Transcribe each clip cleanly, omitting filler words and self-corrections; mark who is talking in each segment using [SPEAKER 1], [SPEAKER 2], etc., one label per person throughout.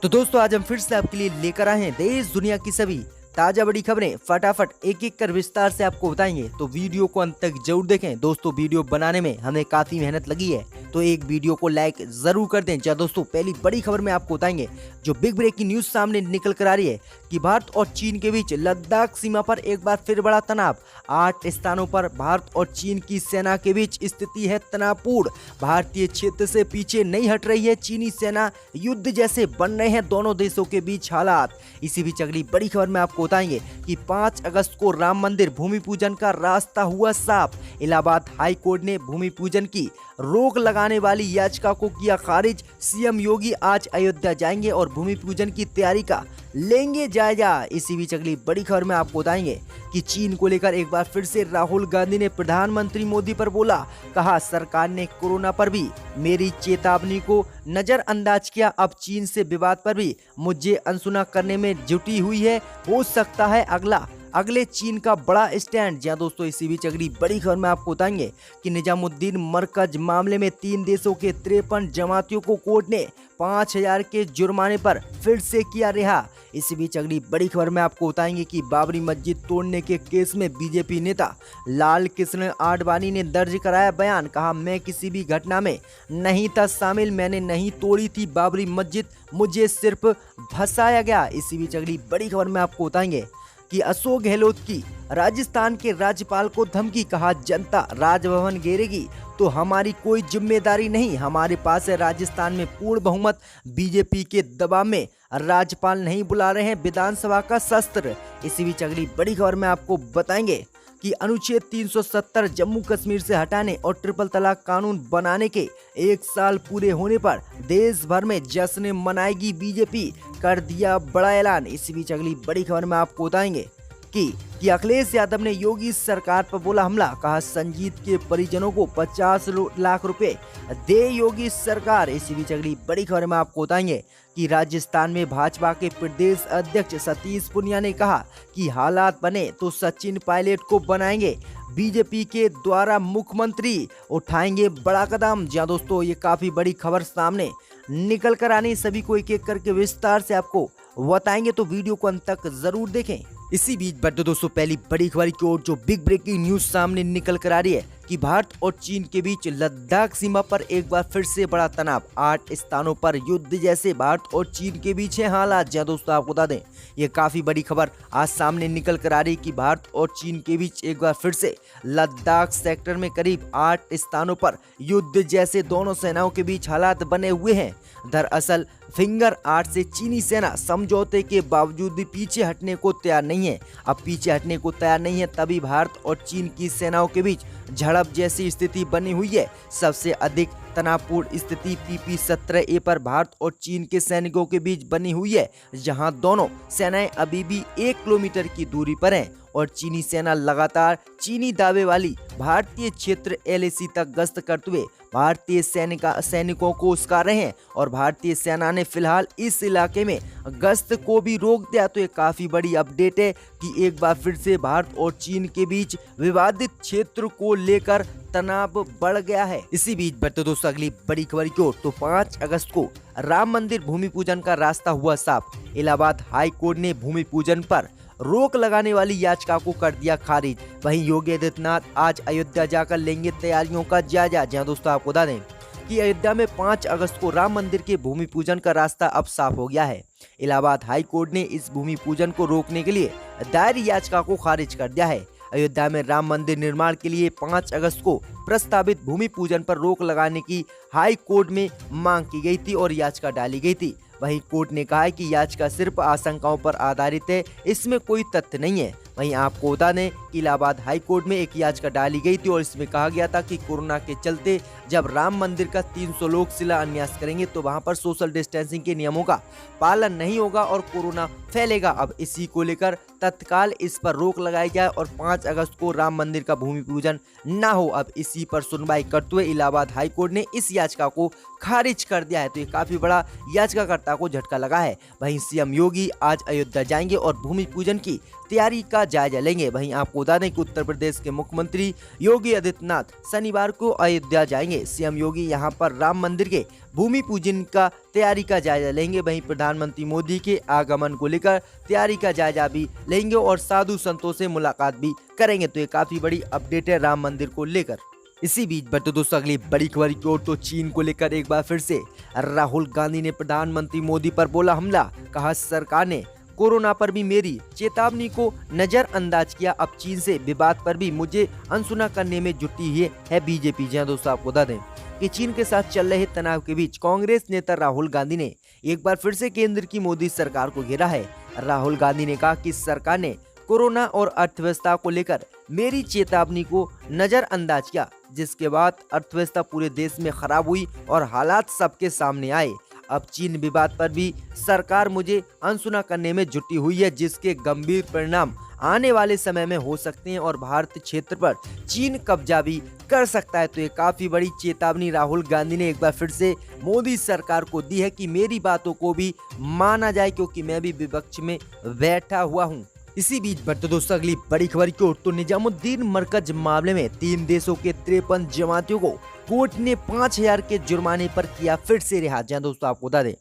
[SPEAKER 1] तो दोस्तों आज हम फिर से आपके लिए लेकर आए हैं देश दुनिया की सभी ताजा बड़ी खबरें फटाफट एक एक कर विस्तार से आपको बताएंगे। तो वीडियो को अंत तक जरूर देखें। दोस्तों वीडियो बनाने में हमें काफी मेहनत लगी है, तो एक वीडियो को लाइक जरूर कर दें। जा दोस्तों पहली बड़ी खबर में आपको बताएंगे जो बिग ब्रेकिंग न्यूज सामने निकल कर आ रही है कि भारत और चीन के बीच लद्दाख सीमा पर एक बार फिर बड़ा तनाव। 8 स्थानों पर भारत और चीन की सेना के बीच स्थिति है तनावपूर्ण। भारतीय क्षेत्र से पीछे नहीं हट रही है चीनी सेना, युद्ध जैसे बन रहे हैं दोनों देशों के बीच हालात। इसी बीच अगली बड़ी खबर में आपको बताएंगे कि 5 अगस्त को राम मंदिर भूमि पूजन का रास्ता हुआ साफ। इलाहाबाद हाई कोर्ट ने भूमि पूजन की रोक लगाने वाली याचिका को किया खारिज। सीएम योगी आज अयोध्या जाएंगे और भूमि पूजन की तैयारी का लेंगे जायजा। इसी बीच अगली बड़ी खबर में आपको बताएंगे कि चीन को लेकर एक बार फिर से राहुल गांधी ने प्रधानमंत्री मोदी पर बोला, कहा सरकार ने कोरोना पर भी मेरी चेतावनी को नजरअंदाज किया, अब चीन से विवाद पर भी मुझे अनसुना करने में जुटी हुई है, हो सकता है अगले चीन का बड़ा स्टैंड। जहां दोस्तों इसी बीच अगली बड़ी खबर में आपको बताएंगे कि निजामुद्दीन मरकज मामले में 3 देशों के 53 जमातियों को कोर्ट ने 5000 के जुर्माने पर फिर से किया रिहा। इसी बीच अगली बड़ी खबर में आपको बताएंगे कि बाबरी मस्जिद तोड़ने के केस में बीजेपी नेता लाल कृष्ण आडवाणी ने दर्ज कराया बयान, कहा मैं किसी भी घटना में नहीं था शामिल, मैंने नहीं तोड़ी थी बाबरी मस्जिद, मुझे सिर्फ फंसाया गया। इसी बीच अगली बड़ी खबर में आपको बताएंगे कि अशोक गहलोत की राजस्थान के राज्यपाल को धमकी, कहा जनता राजभवन घेरेगी तो हमारी कोई जिम्मेदारी नहीं, हमारे पास है राजस्थान में पूर्ण बहुमत, बीजेपी के दबाव में राज्यपाल नहीं बुला रहे हैं विधानसभा का शस्त्र। इसी बीच अगली बड़ी खबर में आपको बताएंगे कि अनुच्छेद 370 जम्मू कश्मीर से हटाने और ट्रिपल तलाक कानून बनाने के 1 साल पूरे होने पर देश भर में जश्न मनाएगी बीजेपी, कर दिया बड़ा ऐलान। इसी बीच अगली बड़ी खबर में आपको बताएंगे कि अखिलेश यादव ने योगी सरकार पर बोला हमला, कहा संजीत के परिजनों को 50 लाख रुपए दे योगी सरकार। इसी बीच अगली बड़ी खबर में आपको बताएंगे कि राजस्थान में भाजपा के प्रदेश अध्यक्ष सतीश पूनिया ने कहा कि हालात बने तो सचिन पायलट को बनाएंगे, बीजेपी के द्वारा मुख्यमंत्री उठाएंगे बड़ा कदम। जहां दोस्तों ये काफी बड़ी खबर सामने निकल कर आने, सभी को एक एक करके विस्तार से आपको बताएंगे, तो वीडियो को अंत तक जरूर देखें। इसी बीच बढ़ते दोस्तों पहली बड़ी खबर की ओर जो बिग ब्रेकिंग न्यूज सामने निकल कर आ रही है कि भारत और चीन के बीच लद्दाख सीमा पर एक बार फिर से बड़ा तनाव। 8 स्थानों पर युद्ध जैसे भारत और चीन के बीच है हालात। जहां दोस्तों आपको बता दें ये काफी बड़ी खबर आज सामने निकल कर आ रही है कि भारत और चीन के बीच एक बार फिर से लद्दाख सेक्टर में करीब 8 स्थानों पर युद्ध जैसे दोनों सेनाओं के बीच हालात बने हुए हैं। दरअसल फिंगर 8 से चीनी सेना समझौते के बावजूद भी पीछे हटने को तैयार नहीं है। अब पीछे हटने को तैयार नहीं है, तभी भारत और चीन की सेनाओं के बीच झड़प जैसी स्थिति बनी हुई है। सबसे अधिक तनावपूर्ण स्थिति PP-17A पर भारत और चीन के सैनिकों के बीच बनी हुई है, जहां दोनों सेनाएं अभी भी 1 किलोमीटर की दूरी पर हैं और चीनी सेना लगातार चीनी दावे वाली भारतीय क्षेत्र LAC तक गश्त करते हुए भारतीय सैनिकों को उस्का रहे हैं और भारतीय सेना ने फिलहाल इस इलाके में गश्त को भी रोक दिया। तो ये काफी बड़ी अपडेट है कि एक बार फिर से भारत और चीन के बीच विवादित क्षेत्र को लेकर तनाव बढ़ गया है। इसी बीच बढ़ते दोस्तों अगली बड़ी खबर की ओर, तो 5 अगस्त को राम मंदिर भूमि पूजन का रास्ता हुआ साफ। इलाहाबाद हाई कोर्ट ने भूमि पूजन पर रोक लगाने वाली याचिका को कर दिया खारिज। वहीं योगी आदित्यनाथ आज अयोध्या जाकर लेंगे तैयारियों का जायजा। जहां दोस्तों आपको बता दें कि अयोध्या में 5 अगस्त को राम मंदिर के भूमि पूजन का रास्ता अब साफ हो गया है। इलाहाबाद हाई कोर्ट ने इस भूमि पूजन को रोकने के लिए दायर याचिका को खारिज कर दिया है। अयोध्या में राम मंदिर निर्माण के लिए 5 अगस्त को प्रस्तावित भूमि पूजन पर रोक लगाने की हाई कोर्ट में मांग की गई थी और याचिका डाली गई थी। वहीं कोर्ट ने कहा है कि याचिका सिर्फ आशंकाओं पर आधारित है, इसमें कोई तथ्य नहीं है। वहीं आपको बता दें कि इलाहाबाद हाई कोर्ट में एक याचिका डाली गई थी और इसमें कहा गया था कि कोरोना के चलते जब राम मंदिर का 300 लोग शिलान्यास करेंगे तो वहां पर सोशल डिस्टेंसिंग के नियमों का पालन नहीं होगा और कोरोना फैलेगा। अब इसी को लेकर तत्काल इस पर रोक लगाई जाए और 5 अगस्त को राम मंदिर का भूमि पूजन न हो। अब इसी पर सुनवाई करते हुए इलाहाबाद हाई कोर्ट ने इस याचिका को खारिज कर दिया है। तो ये काफी बड़ा याचिकाकर्ता को झटका लगा है। वहीं सीएम योगी आज अयोध्या जाएंगे और भूमि पूजन की तैयारी का जायजा लेंगे। वहीं आपको बता दें कि उत्तर प्रदेश के मुख्यमंत्री योगी आदित्यनाथ शनिवार को अयोध्या जाएंगे। सीएम योगी यहां पर राम मंदिर के भूमि पूजन का तैयारी का जायजा लेंगे। वहीं प्रधानमंत्री मोदी के आगमन को लेकर तैयारी का जायजा भी लेंगे और साधु संतों से मुलाकात भी करेंगे। तो ये काफी बड़ी अपडेट है राम मंदिर को लेकर। इसी बीच बढ़ते दोस्तों अगली बड़ी खबर की ओर, तो चीन को लेकर एक बार फिर से राहुल गांधी ने प्रधानमंत्री मोदी पर बोला हमला। कहा सरकार ने कोरोना पर भी मेरी चेतावनी को नजरअंदाज किया। अब चीन से विवाद पर भी मुझे अनसुना करने में जुटी हुई है बीजेपी। जी दोस्तों, आपको बता दें कि चीन के साथ चल रहे तनाव के बीच कांग्रेस नेता राहुल गांधी ने एक बार फिर से केंद्र की मोदी सरकार को घेरा है। राहुल गांधी ने कहा कि सरकार ने कोरोना और अर्थव्यवस्था को लेकर मेरी चेतावनी को नजरअंदाज किया, जिसके बाद अर्थव्यवस्था पूरे देश में खराब हुई और हालात सबके सामने आए। अब चीन विवाद पर भी सरकार मुझे अनसुना करने में जुटी हुई है, जिसके गंभीर परिणाम आने वाले समय में हो सकते हैं और भारतीय क्षेत्र पर चीन कब्जा भी कर सकता है। तो ये काफी बड़ी चेतावनी राहुल गांधी ने एक बार फिर से मोदी सरकार को दी है कि मेरी बातों को भी माना जाए, क्योंकि मैं भी विपक्ष में बैठा हुआ हूँ। इसी बीच बढ़ते दोस्तों अगली बड़ी खबर की ओर, तो निजामुद्दीन मरकज मामले में 3 देशों के 53 जमातियों को कोर्ट ने 5000 के जुर्माने पर किया फिर से रिहा। जहां दोस्तों आपको बता दें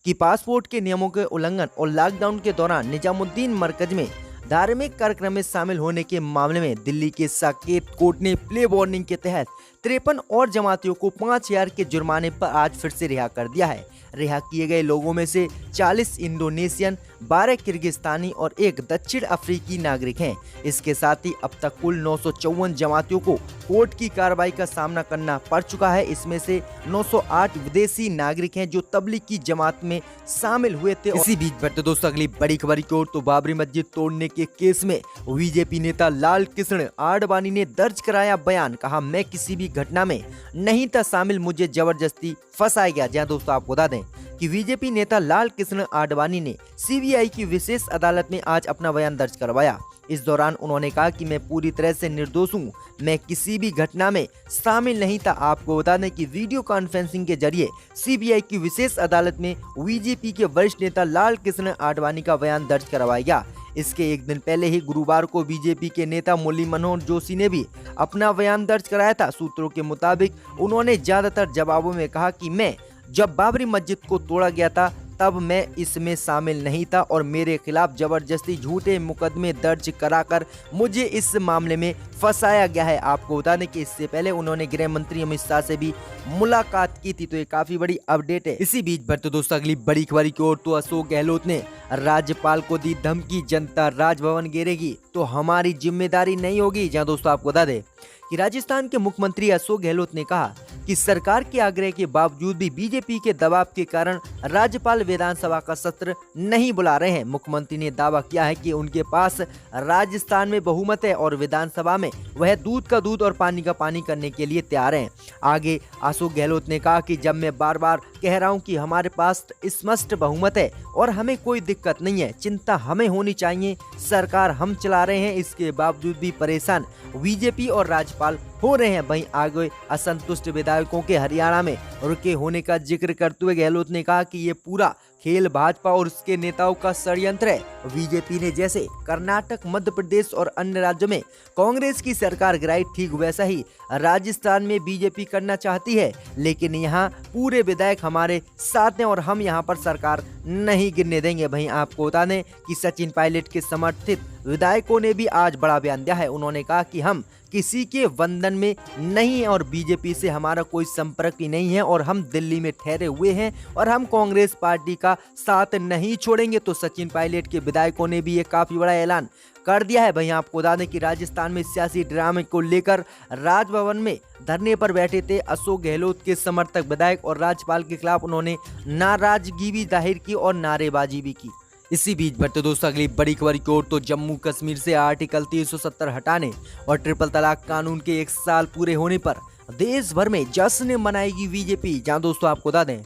[SPEAKER 1] कि पासपोर्ट के नियमों के उल्लंघन और लॉकडाउन के दौरान निजामुद्दीन मरकज में धार्मिक कार्यक्रम में शामिल होने के मामले में दिल्ली के साकेत कोर्ट ने प्ले वार्निंग के तहत 53 और जमातियों को 5000 के जुर्माने पर आज फिर से रिहा कर दिया है। रिहा किए गए लोगों में से 40 इंडोनेशियन, 12 किर्गिस्तानी और 1 दक्षिण अफ्रीकी नागरिक हैं। इसके साथ ही अब तक कुल 954 जमातियों को कोर्ट की कार्रवाई का सामना करना पड़ चुका है। इसमें से 908 विदेशी नागरिक हैं जो तबलीग की जमात में शामिल हुए थे। इसी बीच बढ़ते दोस्तों अगली बड़ी खबर की ओर, तो बाबरी मस्जिद तोड़ने के केस में बीजेपी नेता लाल कृष्ण आडवाणी ने दर्ज कराया बयान। कहा मैं किसी भी घटना में नहीं था शामिल, मुझे जबरदस्ती फंसाया गया। जहां दोस्तों आपको बता दें कि बीजेपी नेता लाल कृष्ण आडवाणी ने सीबीआई की विशेष अदालत में आज अपना बयान दर्ज करवाया। इस दौरान उन्होंने कहा कि मैं पूरी तरह से निर्दोष हूं, मैं किसी भी घटना में शामिल नहीं था। आपको बता दें कि वीडियो कॉन्फ्रेंसिंग के जरिए सीबीआई की विशेष अदालत में बीजेपी के वरिष्ठ नेता लाल कृष्ण आडवाणी का बयान दर्ज करवाया गया। इसके एक दिन पहले ही गुरुवार को बीजेपी के नेता मुरली मनोहर जोशी ने भी अपना बयान दर्ज कराया था। सूत्रों के मुताबिक उन्होंने ज्यादातर जवाबों में कहा कि मैं जब बाबरी मस्जिद को तोड़ा गया था तब मैं इसमें शामिल नहीं था और मेरे खिलाफ जबरदस्ती झूठे मुकदमे दर्ज कराकर मुझे इस मामले में फंसाया गया है। आपको बता दें कि इससे पहले उन्होंने गृह मंत्री अमित शाह से भी मुलाकात की थी। तो ये काफी बड़ी अपडेट है। इसी बीच बढ़ते दोस्तों अगली बड़ी खबर की ओर, तो अशोक गहलोत ने राज्यपाल को दी धमकी, जनता राजभवन घेरेगी तो हमारी जिम्मेदारी नहीं होगी। जहां दोस्तों आपको बता दें कि राजस्थान के मुख्यमंत्री अशोक गहलोत ने कहा कि सरकार के आग्रह के बावजूद भी बीजेपी के दबाव के कारण राज्यपाल विधानसभा का सत्र नहीं बुला रहे हैं। मुख्यमंत्री ने दावा किया है कि उनके पास राजस्थान में बहुमत है और विधानसभा में वह दूध का दूध और पानी का पानी करने के लिए तैयार हैं। आगे अशोक गहलोत ने कहा कि जब मैं बार बार कह रहा हूं कि हमारे पास स्पष्ट बहुमत है और हमें कोई दिक्कत नहीं है, चिंता हमें होनी चाहिए, सरकार हम चला रहे हैं, इसके बावजूद भी परेशान बीजेपी और राज्यपाल हो रहे हैं। वहीं आगे असंतुष्ट विधायकों के हरियाणा में रुके होने का जिक्र करते हुए गहलोत ने कहा कि ये पूरा खेल भाजपा और उसके नेताओं का षड्यंत्र है। बीजेपी ने जैसे कर्नाटक, मध्य प्रदेश और अन्य राज्यों में कांग्रेस की सरकार गिराई, ठीक वैसा ही राजस्थान में बीजेपी करना चाहती है, लेकिन यहाँ पूरे विधायक हमारे साथ हैं और हम यहाँ पर सरकार नहीं गिरने देंगे। वहीं आपको बता दें कि सचिन पायलट के समर्थित विधायकों ने भी आज बड़ा बयान दिया है। उन्होंने कहा कि हम किसी के बंधन में नहीं है और बीजेपी से हमारा कोई संपर्क ही नहीं है और हम दिल्ली में ठहरे हुए हैं और हम कांग्रेस पार्टी का साथ नहीं छोड़ेंगे। तो सचिन पायलट के विधायकों ने भी ये काफी बड़ा ऐलान कर दिया है। वहीं आपको बता दें कि राजस्थान में सियासी ड्रामे को लेकर राजभवन में धरने पर बैठे थे अशोक गहलोत के समर्थक विधायक और राज्यपाल के खिलाफ उन्होंने नाराजगी भी जाहिर की और नारेबाजी भी की। इसी बीच बढ़ते दोस्तों अगली बड़ी खबर की ओर, तो जम्मू कश्मीर से आर्टिकल 370 हटाने और ट्रिपल तलाक कानून के 1 साल पूरे होने पर देश भर में जश्न मनाएगी बीजेपी। जहां दोस्तों आपको बता दें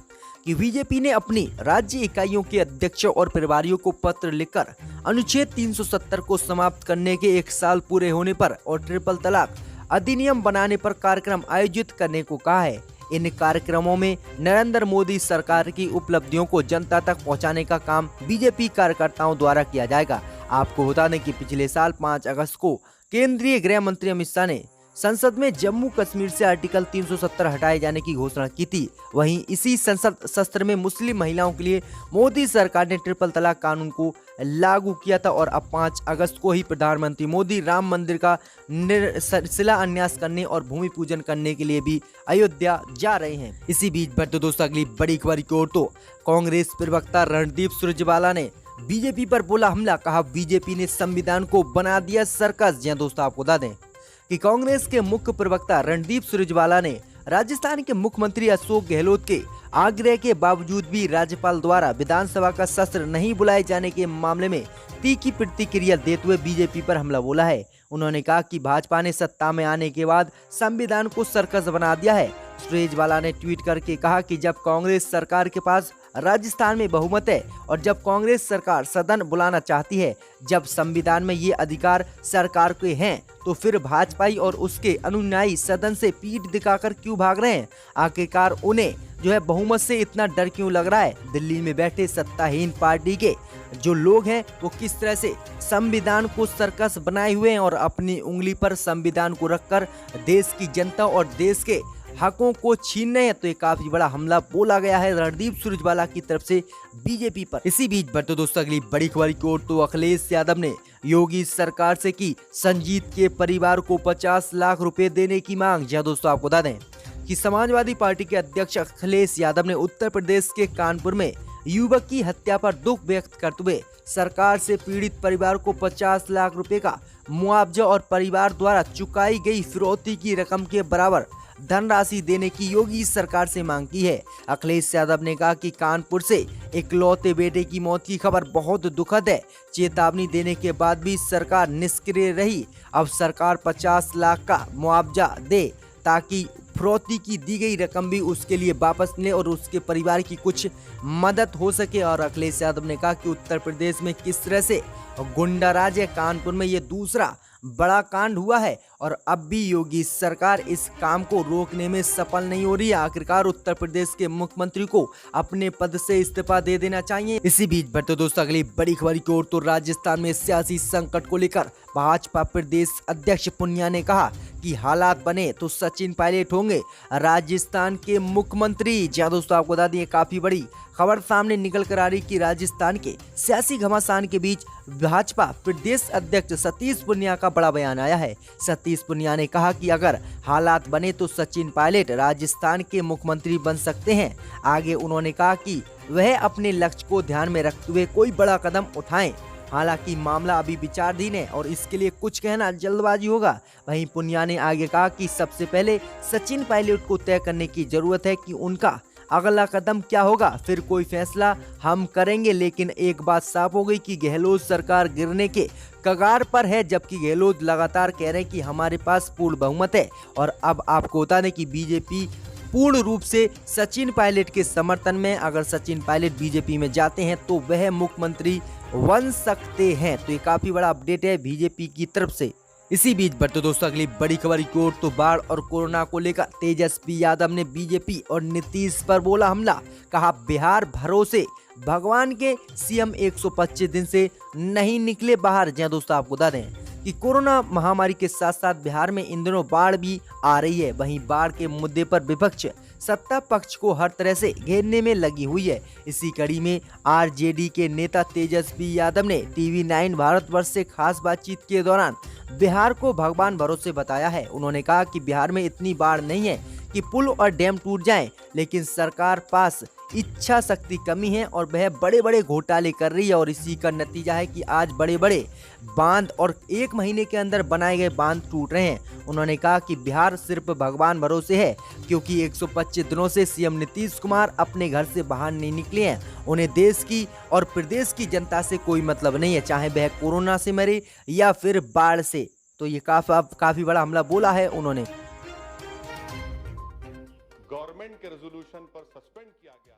[SPEAKER 1] कि बीजेपी ने अपनी राज्य इकाइयों के अध्यक्षों और प्रभारियों को पत्र लिखकर अनुच्छेद 370 को समाप्त करने के 1 साल पूरे होने पर और ट्रिपल तलाक अधिनियम बनाने पर कार्यक्रम आयोजित करने को कहा है। इन कार्यक्रमों में नरेंद्र मोदी सरकार की उपलब्धियों को जनता तक पहुंचाने का काम बीजेपी कार्यकर्ताओं द्वारा किया जाएगा। आपको बता दें कि पिछले साल 5 अगस्त को केंद्रीय गृह मंत्री अमित शाह ने संसद में जम्मू कश्मीर से आर्टिकल 370 हटाए जाने की घोषणा की थी। वहीं इसी संसद सत्र में मुस्लिम महिलाओं के लिए मोदी सरकार ने ट्रिपल तलाक कानून को लागू किया था और अब 5 अगस्त को ही प्रधानमंत्री मोदी राम मंदिर का शिलान्यास करने और भूमि पूजन करने के लिए भी अयोध्या जा रहे हैं। इसी बीच बढ़ते दोस्तों अगली बड़ी खबर की ओर, तो कांग्रेस प्रवक्ता रणदीप सुरजेवाला ने बीजेपी पर बोला हमला, कहा बीजेपी ने संविधान को बना दिया सर्कस। जी दोस्तों, आपको बता दें कि कांग्रेस के मुख्य प्रवक्ता रणदीप सुरजेवाला ने राजस्थान के मुख्यमंत्री अशोक गहलोत के आग्रह के बावजूद भी राज्यपाल द्वारा विधानसभा का सत्र नहीं बुलाए जाने के मामले में तीखी प्रतिक्रिया देते हुए बीजेपी पर हमला बोला है। उन्होंने कहा कि भाजपा ने सत्ता में आने के बाद संविधान को सर्कस बना दिया है। सुरजेवाला ने ट्वीट करके कहा कि जब कांग्रेस सरकार के पास राजस्थान में बहुमत है और जब कांग्रेस सरकार सदन बुलाना चाहती है, जब संविधान में ये अधिकार सरकार के हैं, तो फिर भाजपाई और उसके अनुयायी सदन से पीठ दिखाकर क्यों भाग रहे हैं? आखिरकार उन्हें जो है बहुमत से इतना डर क्यों लग रहा है? दिल्ली में बैठे सत्ताहीन पार्टी के जो लोग हैं वो किस तरह से संविधान को सर्कस बनाए हुए हैं और अपनी उंगली पर संविधान को रखकर देश की जनता और देश के हकों को छीन रहे हैं। तो ये काफी बड़ा हमला बोला गया है रणदीप सुरजेवाला की तरफ से बीजेपी पर। इसी बीच बढ़ते दोस्तों अगली बड़ी खबर की ओर, तो अखिलेश यादव ने योगी सरकार से की संजीत के परिवार को 50 लाख रुपए देने की मांग। जी दोस्तों, आपको बता दें कि समाजवादी पार्टी के अध्यक्ष अखिलेश यादव ने उत्तर प्रदेश के कानपुर में युवक की हत्या पर दुख व्यक्त करते हुए सरकार से पीड़ित परिवार को 50 लाख रुपए का मुआवजा और परिवार द्वारा चुकाई गई फिरौती की रकम के बराबर धनराशि देने की योगी सरकार से मांग की है। अखिलेश यादव ने कहा कि कानपुर से इकलौते बेटे की मौत की खबर बहुत दुखद है। चेतावनी देने के बाद भी सरकार निष्क्रिय रही। अब सरकार 50 लाख का मुआवजा दे ताकि फिरौती की दी गई रकम भी उसके लिए वापस ले और उसके परिवार की कुछ मदद हो सके। और अखिलेश यादव ने कहा कि उत्तर प्रदेश में किस तरह से गुंडाराज है, कानपुर में ये दूसरा बड़ा कांड हुआ है और अब भी योगी सरकार इस काम को रोकने में सफल नहीं हो रही है। आखिरकार उत्तर प्रदेश के मुख्यमंत्री को अपने पद से इस्तीफा दे देना चाहिए। इसी बीच बढ़ते दोस्तों अगली बड़ी खबर की ओर, तो राजस्थान में सियासी संकट को लेकर भाजपा प्रदेश अध्यक्ष पुनिया ने कहा कि हालात बने तो सचिन पायलट होंगे राजस्थान के मुख्यमंत्री। जी दोस्तों, आपको बता दें काफी बड़ी खबर सामने निकल कर आ रही कि राजस्थान के सियासी घमासान के बीच भाजपा प्रदेश अध्यक्ष सतीश पुनिया का बड़ा बयान आया है। सतीश पुनिया ने कहा कि अगर हालात बने तो सचिन पायलट राजस्थान के मुख्यमंत्री बन सकते हैं। आगे उन्होंने कहा कि वह अपने लक्ष्य को ध्यान में रखते हुए कोई बड़ा कदम उठाएं। हालांकि मामला अभी विचाराधीन है और इसके लिए कुछ कहना जल्दबाजी होगा। वहीं पुनिया ने आगे कहा कि सबसे पहले सचिन पायलट को तय करने की जरूरत है कि उनका अगला कदम क्या होगा, फिर कोई फैसला हम करेंगे। लेकिन एक बात साफ हो गई कि गहलोत सरकार गिरने के कगार पर है, जबकि गहलोत लगातार कह रहे हैं कि हमारे पास पूर्ण बहुमत है। और अब आपको बता दें कि बीजेपी पूर्ण रूप से सचिन पायलट के समर्थन में, अगर सचिन पायलट बीजेपी में जाते हैं तो वह मुख्यमंत्री बन सकते हैं। तो ये काफी बड़ा अपडेट है बीजेपी की तरफ से। इसी बीच बढ़ते दोस्तों अगली बड़ी खबर की ओर, तो बाढ़ और कोरोना को लेकर तेजस्वी यादव ने बीजेपी और नीतीश पर बोला हमला। कहा बिहार भरोसे भगवान के सीएम 125 दिन से नहीं निकले बाहर। जहाँ दोस्तों आपको बता दें कि कोरोना महामारी के साथ साथ बिहार में इन दिनों बाढ़ भी आ रही है। वहीं बाढ़ के मुद्दे पर विपक्ष सत्ता पक्ष को हर तरह से घेरने में लगी हुई है। इसी कड़ी में आरजेडी के नेता तेजस्वी यादव ने टीवी 9 भारतवर्ष से खास बातचीत के दौरान बिहार को भगवान भरोसे बताया है। उन्होंने कहा कि बिहार में इतनी बाढ़ नहीं है कि पुल और डैम टूट जाएं, लेकिन सरकार पास इच्छा शक्ति कमी है और वह बड़े बड़े घोटाले कर रही है। और इसी का नतीजा है कि आज बड़े बड़े बांध और 1 महीने के अंदर बनाए गए बांध टूट रहे हैं। उन्होंने कहा कि बिहार सिर्फ भगवान भरोसे है क्योंकि 125 दिनों से सीएम नीतीश कुमार अपने घर से बाहर नहीं निकले हैं। उन्हें देश की और प्रदेश की जनता से कोई मतलब नहीं है, चाहे वह कोरोना से मरे या फिर बाढ़ से। तो ये काफी बड़ा हमला बोला है उन्होंने।
[SPEAKER 2] गवर्नमेंट के रेजोल्यूशन पर सस्पेंड किया गया।